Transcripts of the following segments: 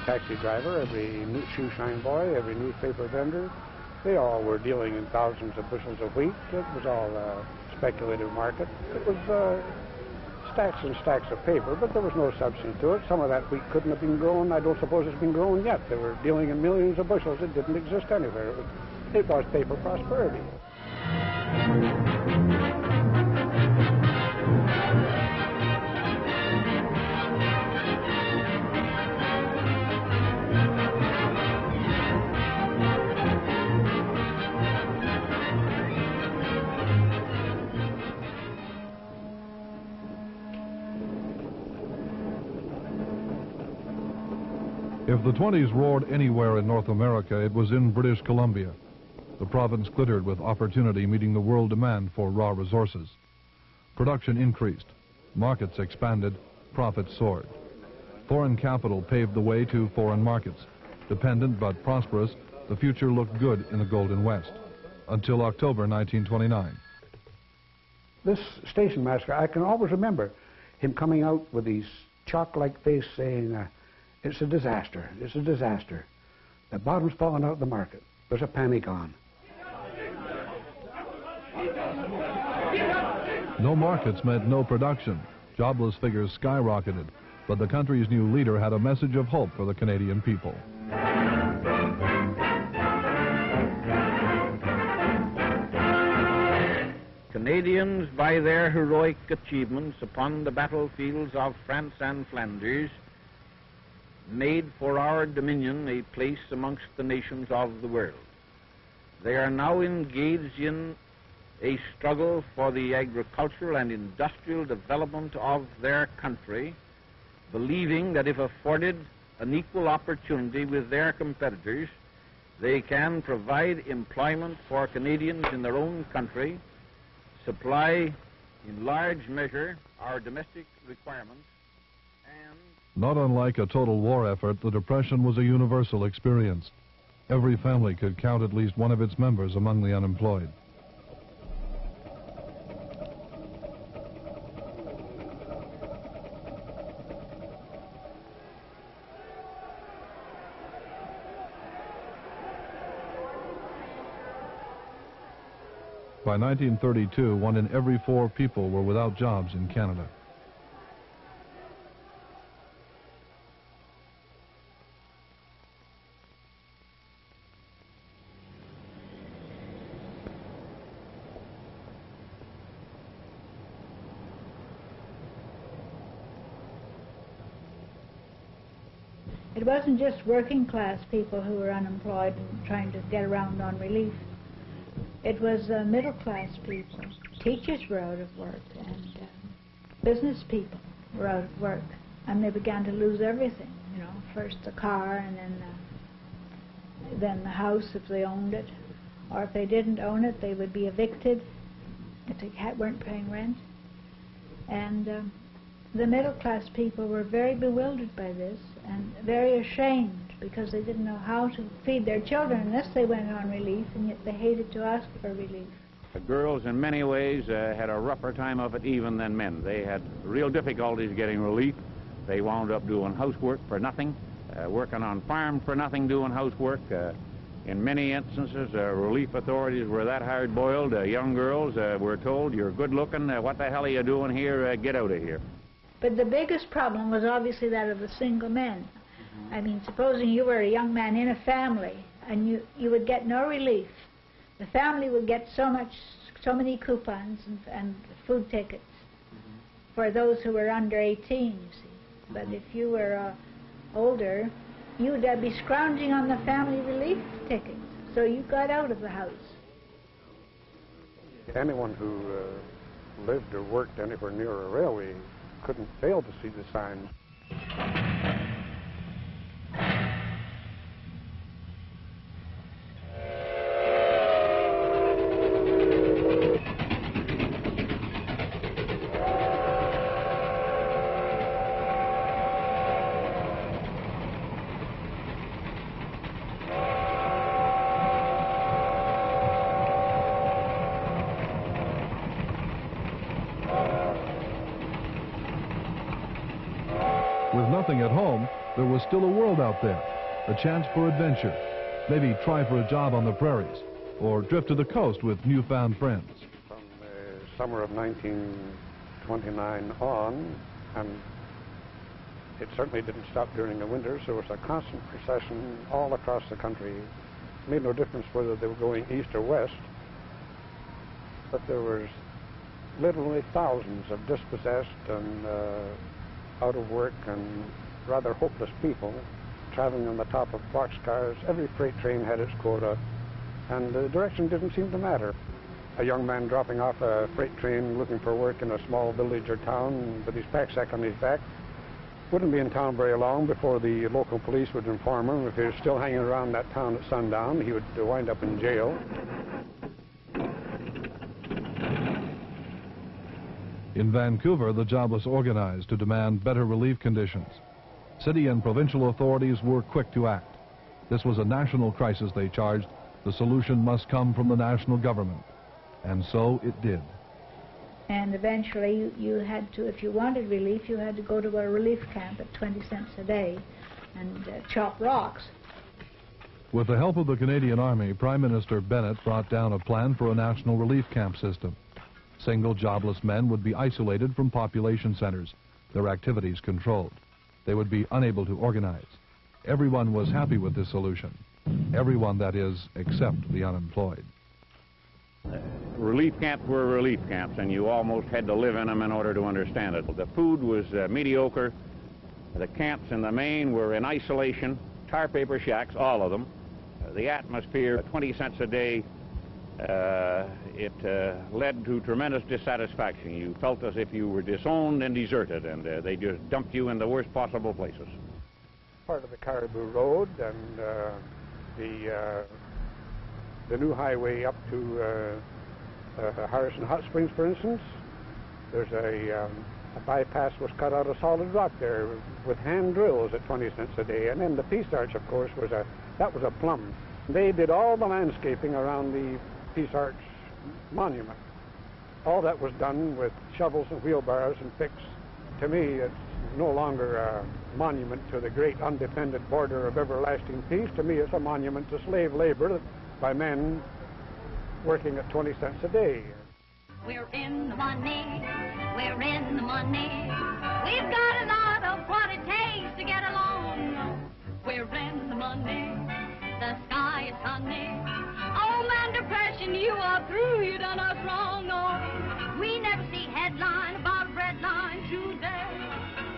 taxi driver, every shoe shine boy, every newspaper vendor, they all were dealing in thousands of bushels of wheat. It was all a speculative market. It was stacks and stacks of paper, but there was no substance to it. Some of that wheat couldn't have been grown. I don't suppose it's been grown yet. They were dealing in millions of bushels. It didn't exist anywhere. It was paper prosperity. If the 20s roared anywhere in North America, it was in British Columbia. The province glittered with opportunity meeting the world demand for raw resources. Production increased, markets expanded, profits soared. Foreign capital paved the way to foreign markets. Dependent but prosperous, the future looked good in the Golden West, until October 1929. This station master, I can always remember him coming out with his chalk-like face saying, it's a disaster, it's a disaster. The bottom's fallen out of the market. There's a panic on. No markets meant no production. Jobless figures skyrocketed, but the country's new leader had a message of hope for the Canadian people. Canadians, by their heroic achievements upon the battlefields of France and Flanders, made for our dominion a place amongst the nations of the world. They are now engaged in a struggle for the agricultural and industrial development of their country, believing that if afforded an equal opportunity with their competitors, they can provide employment for Canadians in their own country, supply in large measure our domestic requirements, and not unlike a total war effort, the Depression was a universal experience. Every family could count at least one of its members among the unemployed. By 1932, 1 in every 4 people were without jobs in Canada. It wasn't just working class people who were unemployed and trying to get around on relief. It was middle class people. Teachers were out of work, and business people were out of work, and they began to lose everything. You know, first the car, and then the house if they owned it, or if they didn't own it, they would be evicted if they weren't paying rent. And the middle class people were very bewildered by this and very ashamed because they didn't know how to feed their children unless they went on relief, and yet they hated to ask for relief. The girls in many ways had a rougher time of it even than men. They had real difficulties getting relief. They wound up doing housework for nothing, working on farms for nothing, doing housework. In many instances, relief authorities were that hard-boiled. Young girls were told, "You're good-looking, what the hell are you doing here? Get out of here." But the biggest problem was obviously that of the single men. I mean, supposing you were a young man in a family and you would get no relief. The family would get so many coupons and food tickets for those who were under 18, you see. But if you were older, you would be scrounging on the family relief tickets. So you got out of the house. Anyone who lived or worked anywhere near a railway couldn't fail to see the signs. With nothing at home, there was still a world out there, a chance for adventure. Maybe try for a job on the prairies, or drift to the coast with newfound friends. From the summer of 1929 on, and it certainly didn't stop during the winters, there was a constant procession all across the country. It made no difference whether they were going east or west, but there was literally thousands of dispossessed and out of work and rather hopeless people traveling on the top of boxcars. Every freight train had its quota, and the direction didn't seem to matter. A young man dropping off a freight train looking for work in a small village or town with his pack-sack on his back wouldn't be in town very long before the local police would inform him if he was still hanging around that town at sundown, he would wind up in jail. In Vancouver, the jobless organized to demand better relief conditions. City and provincial authorities were quick to act. This was a national crisis, they charged. The solution must come from the national government. And so it did. And eventually you had to, if you wanted relief, you had to go to a relief camp at 20 cents a day and chop rocks. With the help of the Canadian Army, Prime Minister Bennett brought down a plan for a national relief camp system. Single jobless men would be isolated from population centers, their activities controlled. They would be unable to organize. Everyone was happy with this solution. Everyone, that is, except the unemployed. Relief camps were relief camps, and you almost had to live in them in order to understand it. The food was mediocre. The camps in the main were in isolation, tar paper shacks, all of them. The atmosphere, 20 cents a day, it led to tremendous dissatisfaction. You felt as if you were disowned and deserted, and they just dumped you in the worst possible places. Part of the Caribou Road and the new highway up to Harrison Hot Springs, for instance, there's a bypass was cut out of solid rock there with hand drills at 20 cents a day. And then the Peace Arch, of course, was a plum. They did all the landscaping around the Peace Arch monument. All that was done with shovels and wheelbarrows and picks. To me, it's no longer a monument to the great undefended border of everlasting peace. To me, it's a monument to slave labor by men working at 20 cents a day. We're in the money, we're in the money. We've got a lot of what it takes to get along. We're in the money, the sky is sunny. Oh man, depression, you are through, you done us wrong. Oh, we never see headline about bread line today.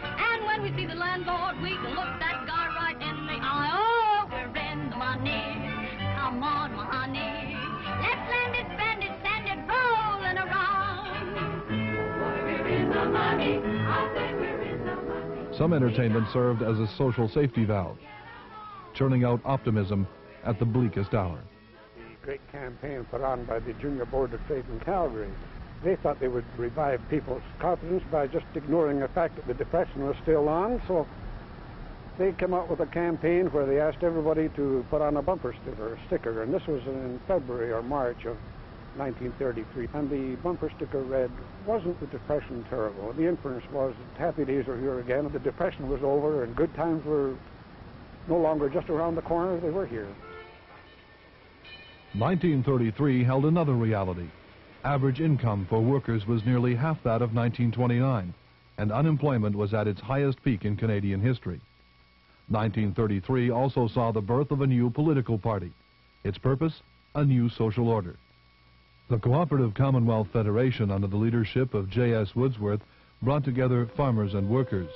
And when we see the landlord, we can look that guy right in the eye. Oh, we're in the money, come on, my honey. Let's lend it, spend it, send it rolling around. We're in the money, I say we're in the money. Some entertainment served as a social safety valve, churning out optimism at the bleakest hour. The great campaign put on by the Junior Board of Trade in Calgary, they thought they would revive people's confidence by just ignoring the fact that the Depression was still on, so they came out with a campaign where they asked everybody to put on a bumper sticker, and this was in February or March of 1933. And the bumper sticker read, "Wasn't the Depression terrible?" The inference was that happy days are here again, and the Depression was over, and good times were no longer just around the corner, they were here. 1933 held another reality. Average income for workers was nearly half that of 1929, and unemployment was at its highest peak in Canadian history. 1933 also saw the birth of a new political party. Its purpose, a new social order. The Co-operative Commonwealth Federation, under the leadership of J.S. Woodsworth, brought together farmers and workers.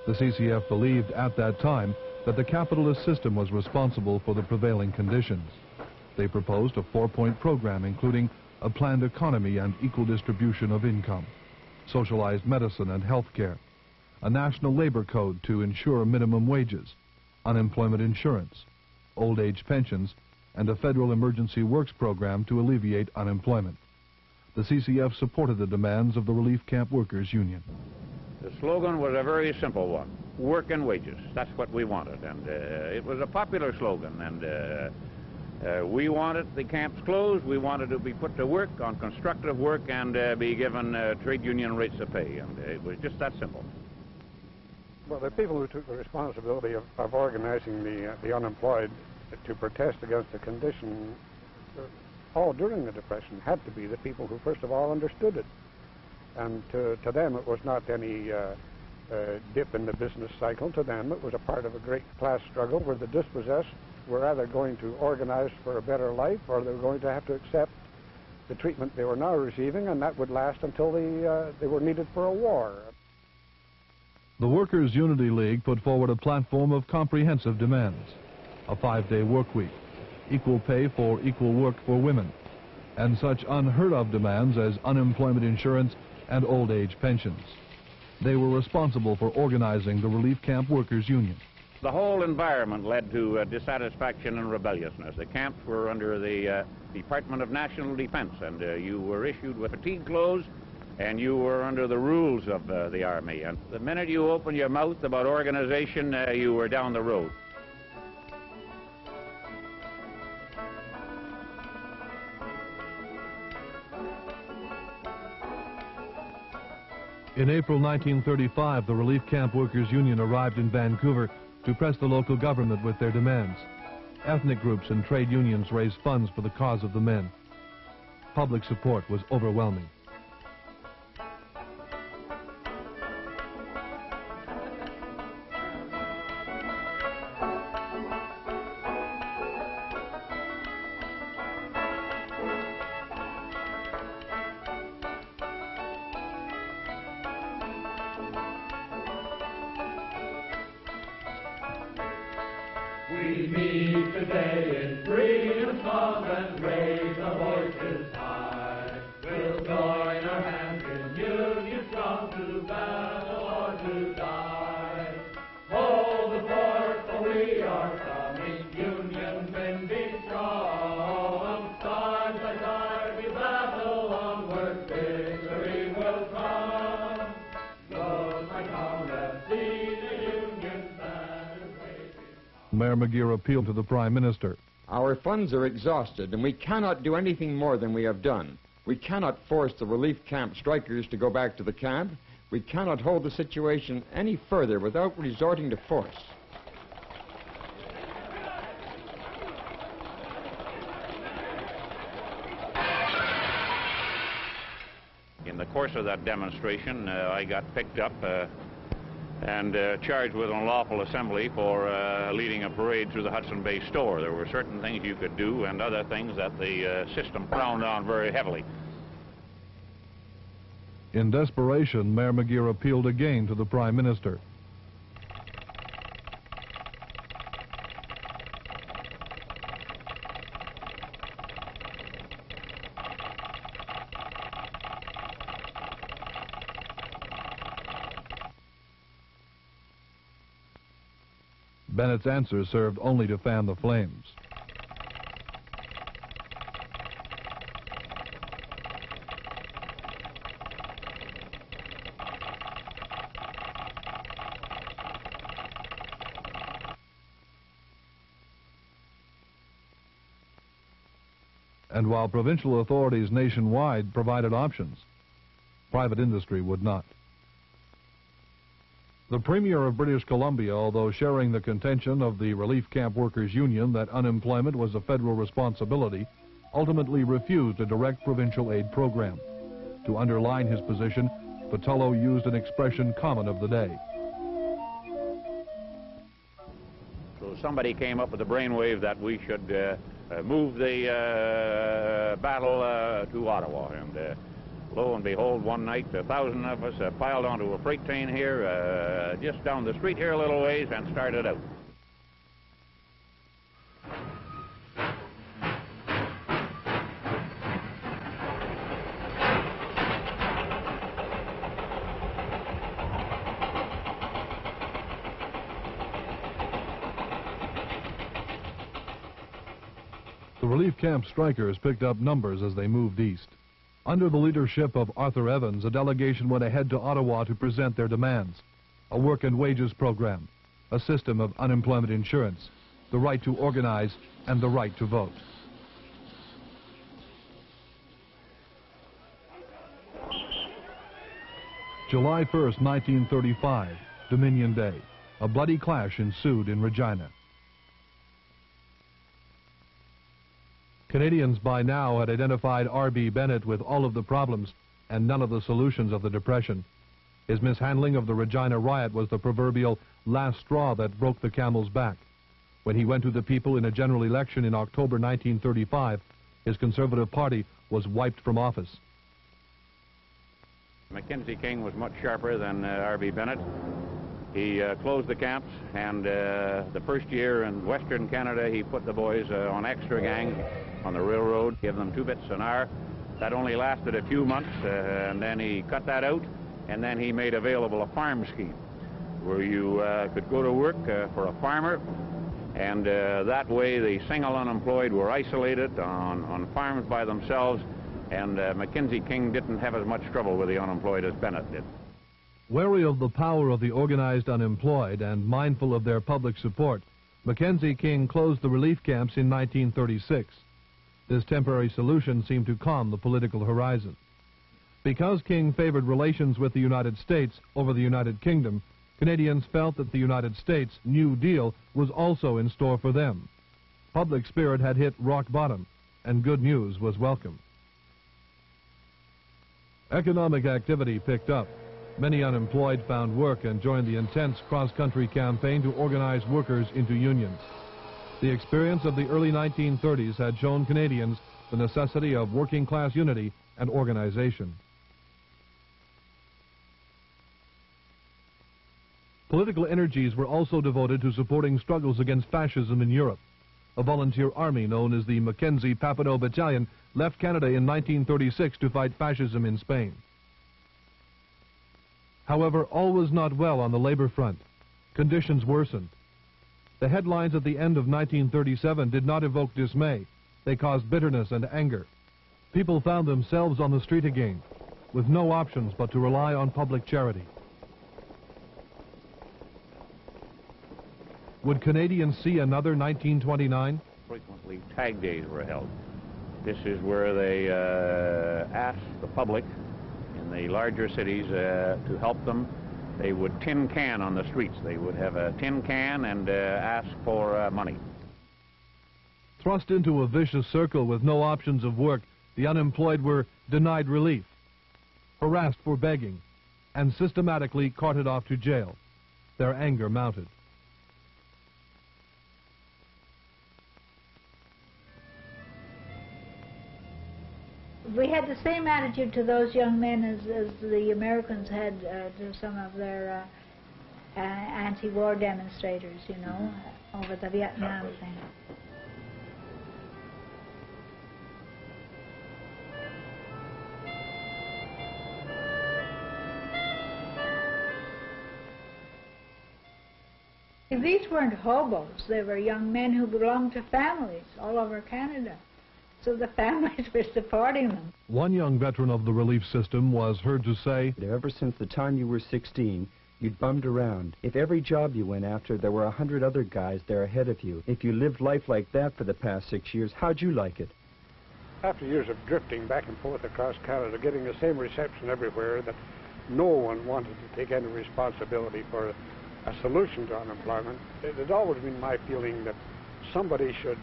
The CCF believed at that time that the capitalist system was responsible for the prevailing conditions. They proposed a 4-point program including a planned economy and equal distribution of income, socialized medicine and health care, a national labor code to ensure minimum wages, unemployment insurance, old age pensions, and a federal emergency works program to alleviate unemployment. The CCF supported the demands of the Relief Camp Workers Union. The slogan was a very simple one: work and wages. That's what we wanted, and it was a popular slogan, and we wanted the camps closed. We wanted to be put to work on constructive work and be given trade union rates of pay, and it was just that simple. Well, the people who took the responsibility of organizing the unemployed to protest against the condition all during the Depression had to be the people who first of all understood it. And to them it was not any dip in the business cycle. To them it was a part of a great class struggle where the dispossessed were either going to organize for a better life or they were going to have to accept the treatment they were now receiving, and that would last until they were needed for a war. The Workers' Unity League put forward a platform of comprehensive demands: a 5-day work week, equal pay for equal work for women, and such unheard-of demands as unemployment insurance and old age pensions. They were responsible for organizing the Relief Camp Workers' Union. The whole environment led to dissatisfaction and rebelliousness. The camps were under the Department of National Defense, and you were issued with fatigue clothes, and you were under the rules of the Army. And the minute you opened your mouth about organization, you were down the road. In April 1935, the Relief Camp Workers' Union arrived in Vancouver to press the local government with their demands. Ethnic groups and trade unions raised funds for the cause of the men. Public support was overwhelming. We meet today in freedom's song and raise our voices high. We'll join our hands in union strong to battle or to die. Hold the fort, for we are coming, union men be strong. Side by side we battle onward, victory will come. Those my comrades see the union banners waving. Mayor McGeer appealed to the Prime Minister. Our funds are exhausted, and we cannot do anything more than we have done. We cannot force the relief camp strikers to go back to the camp. We cannot hold the situation any further without resorting to force. In the course of that demonstration, I got picked up and charged with an unlawful assembly for leading a parade through the Hudson Bay store. There were certain things you could do and other things that the system frowned on very heavily. In desperation, Mayor McGeer appealed again to the Prime Minister. Bennett's answer served only to fan the flames. And while provincial authorities nationwide provided options, private industry would not. The Premier of British Columbia, although sharing the contention of the Relief Camp Workers' Union that unemployment was a federal responsibility, ultimately refused a direct provincial aid program. To underline his position, Patullo used an expression common of the day. So somebody came up with the brainwave that we should move the battle to Ottawa. And lo and behold, one night, 1,000 of us piled onto a freight train here, just down the street here a little ways, and started out. The relief camp strikers picked up numbers as they moved east. Under the leadership of Arthur Evans, a delegation went ahead to Ottawa to present their demands: a work and wages program, a system of unemployment insurance, the right to organize, and the right to vote. July 1st, 1935, Dominion Day. A bloody clash ensued in Regina. Canadians by now had identified R.B. Bennett with all of the problems and none of the solutions of the Depression. His mishandling of the Regina Riot was the proverbial last straw that broke the camel's back. When he went to the people in a general election in October 1935, his Conservative Party was wiped from office. Mackenzie King was much sharper than R.B. Bennett. He closed the camps, and the first year in Western Canada, he put the boys on extra gang on the railroad, gave them 2 bits an hour. That only lasted a few months, and then he cut that out, and then he made available a farm scheme where you could go to work for a farmer, and that way the single unemployed were isolated on farms by themselves, and Mackenzie King didn't have as much trouble with the unemployed as Bennett did. Wary of the power of the organized unemployed and mindful of their public support, Mackenzie King closed the relief camps in 1936. This temporary solution seemed to calm the political horizon. Because King favored relations with the United States over the United Kingdom, Canadians felt that the United States' New Deal was also in store for them. Public spirit had hit rock bottom, and good news was welcome. Economic activity picked up. Many unemployed found work and joined the intense cross-country campaign to organize workers into unions. The experience of the early 1930s had shown Canadians the necessity of working-class unity and organization. Political energies were also devoted to supporting struggles against fascism in Europe. A volunteer army known as the Mackenzie Papineau Battalion left Canada in 1936 to fight fascism in Spain. However, all was not well on the labor front. Conditions worsened. The headlines at the end of 1937 did not evoke dismay. They caused bitterness and anger. People found themselves on the street again, with no options but to rely on public charity. Would Canadians see another 1929? Frequently, tag days were held. This is where they asked the public in the larger cities to help them. They would tin can on the streets. They would have a tin can and ask for money. Thrust into a vicious circle with no options of work, the unemployed were denied relief, harassed for begging, and systematically carted off to jail. Their anger mounted. We had the same attitude to those young men as the Americans had to some of their anti-war demonstrators, you know, over the Vietnam thing. These weren't hobos. They were young men who belonged to families all over Canada. So the families were supporting them. One young veteran of the relief system was heard to say, "Ever since the time you were 16, you'd bummed around. If every job you went after, there were 100 other guys there ahead of you. If you lived life like that for the past 6 years, how'd you like it?" After years of drifting back and forth across Canada, getting the same reception everywhere, that no one wanted to take any responsibility for a solution to unemployment, it had always been my feeling that somebody should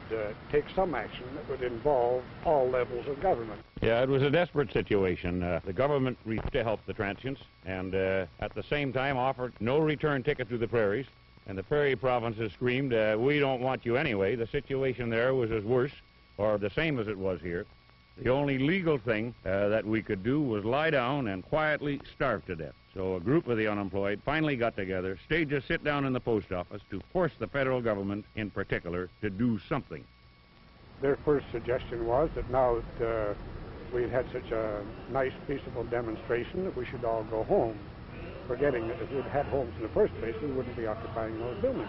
take some action that would involve all levels of government. Yeah, it was a desperate situation. The government reached to help the transients and at the same time offered no return ticket to the prairies. And the prairie provinces screamed, "We don't want you anyway." The situation there was as worse or the same as it was here. The only legal thing that we could do was lie down and quietly starve to death. So a group of the unemployed finally got together, staged a sit-down in the post office to force the federal government, in particular, to do something. Their first suggestion was that now that we'd had such a nice, peaceable demonstration, that we should all go home, forgetting that if we'd had homes in the first place, we wouldn't be occupying those buildings.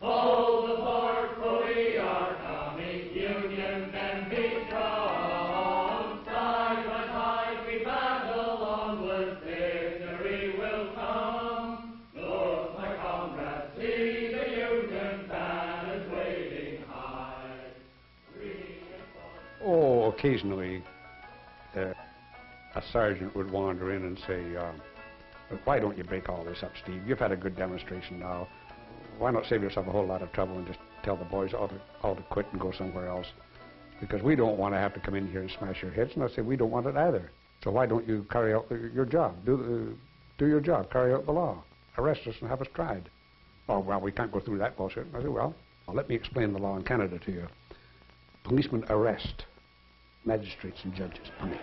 Hold the fort, for we are coming, unions and be strong. Side by side we battle onward, victory will come. Look, my comrades, see the Union banners waving high. Oh, occasionally a sergeant would wander in and say, But why don't you break all this up, Steve? You've had a good demonstration now. Why not save yourself a whole lot of trouble and just tell the boys all to quit and go somewhere else? Because we don't want to have to come in here and smash your heads, and I say we don't want it either. So why don't you carry out your job? Do your job, carry out the law. Arrest us and have us tried. Oh, well, we can't go through that bullshit. I say, well, let me explain the law in Canada to you. Policemen arrest. Magistrates and judges punish.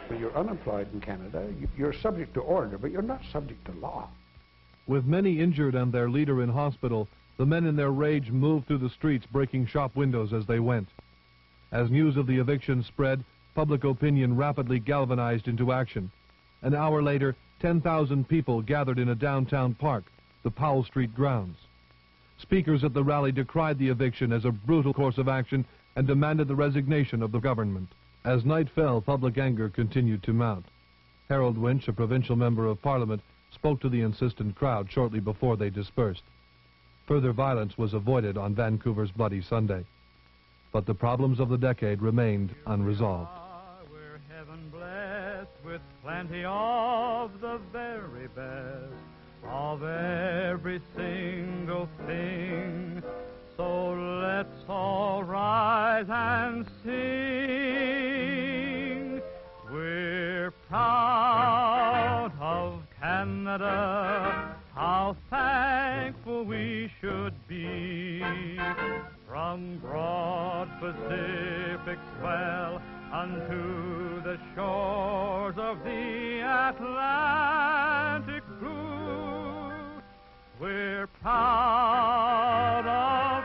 When you're unemployed in Canada, you're subject to order, but you're not subject to law. With many injured and their leader in hospital, the men in their rage moved through the streets, breaking shop windows as they went. As news of the eviction spread, public opinion rapidly galvanized into action. An hour later, 10,000 people gathered in a downtown park, the Powell Street grounds. Speakers at the rally decried the eviction as a brutal course of action and demanded the resignation of the government. As night fell, public anger continued to mount. Harold Winch, a provincial member of Parliament, spoke to the insistent crowd shortly before they dispersed. Further violence was avoided on Vancouver's Bloody Sunday. But the problems of the decade remained unresolved. We're heaven blessed with plenty of the very best of every single thing. So let's all rise and sing. We're proud of Canada, how thankful we should be. From broad Pacific swell unto the shores of the Atlantic blue, we're proud of